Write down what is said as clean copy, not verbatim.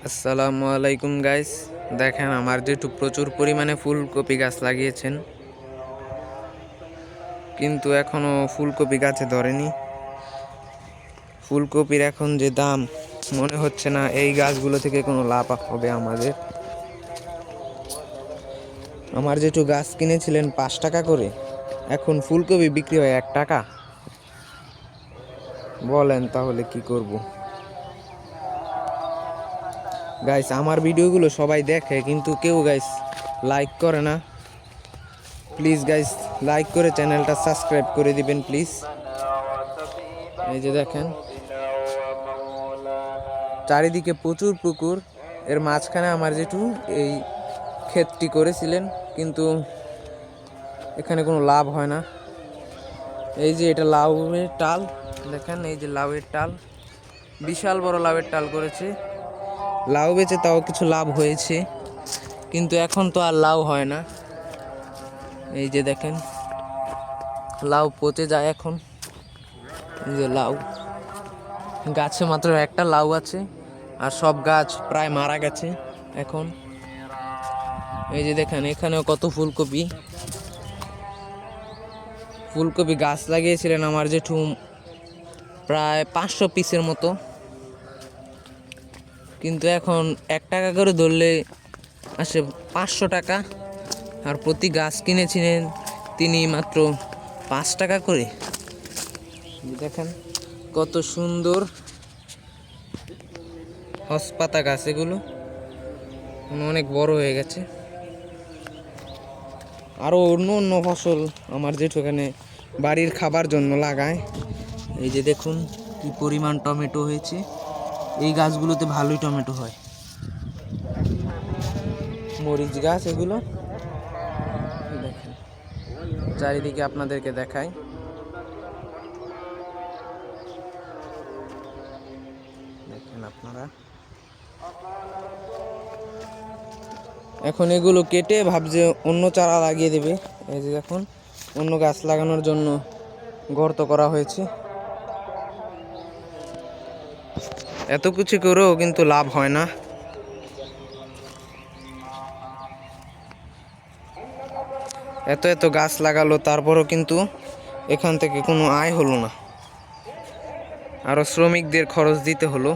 আসসালামু আলাইকুম গাইস, দেখেন আমার যেটু প্রচুর পরিমাণে ফুলকপি গাছ লাগিয়েছেন, কিন্তু এখনো ফুলকপি গাছে ধরেনি। ফুলকপির এখন যে দাম, মনে হচ্ছে না এই গাছগুলো থেকে কোনো লাভ হবে আমাদের। আমার যেটু গাছ কিনেছিলেন 5 টাকা করে, এখন ফুলকপি বিক্রি হয় 1 টাকা। বলেন তাহলে কি করব গাইস? আমার ভিডিওগুলো সবাই দেখে কিন্তু কেউ গাইস লাইক করে না। প্লিজ গাইস, লাইক করে চ্যানেলটা সাবস্ক্রাইব করে দিবেন প্লিজ। এই যে দেখেন চারিদিকে প্রচুর পুকুর, এর মাঝখানে আমার জেঠু এই ক্ষেতটি করেছিলেন, কিন্তু এখানে কোনো লাভ হয় না। এই যে এটা লাউয়ের টাল, দেখেন এই যে লাউয়ের টাল, বিশাল বড় লাউয়ের টাল করেছে। লাউ বেচে তাও কিছু লাভ হয়েছে, কিন্তু এখন তো আর লাউ হয় না। এই যে দেখেন লাউ পচে যায় এখন। এই যে লাউ গাছে মাত্র একটা লাউ আছে, আর সব গাছ প্রায় মারা গেছে এখন। এই যে দেখেন এখানেও কত ফুলকপি গাছ লাগিয়েছিলেন আমার জেঠু, প্রায় 500 পিসের মতো, কিন্তু এখন 1 টাকা করে ধরলে আসে 500 টাকা, আর প্রতি গাছ কিনেছিলেন তিনি মাত্র 5 টাকা করে। দেখেন কত সুন্দর হসপাতা গাছ, এগুলো অনেক বড় হয়ে গেছে। আরও অন্য অন্য ফসল আমার জেঠু এখানে বাড়ির খাবার জন্য লাগায়। এই যে দেখুন কি পরিমাণ টমেটো হয়েছে, এই গাছগুলোতে ভালোই টমেটো হয়। মরিচ গাছ এগুলো দেখেন, চারিদিকে আপনাদেরকে দেখাই। দেখেন আপনারা, এখন এগুলো কেটে ভাবছে অন্য চারা লাগিয়ে দেবে। এই যে দেখুন অন্য গাছ লাগানোর জন্য গর্ত করা হয়েছে। এত কিছু করেও কিন্তু লাভ হয় না। এত এত গাছ লাগালো, তারপরও কিন্তু এখান থেকে কোনো আয় হলো না, আরও শ্রমিকদের খরচ দিতে হলো।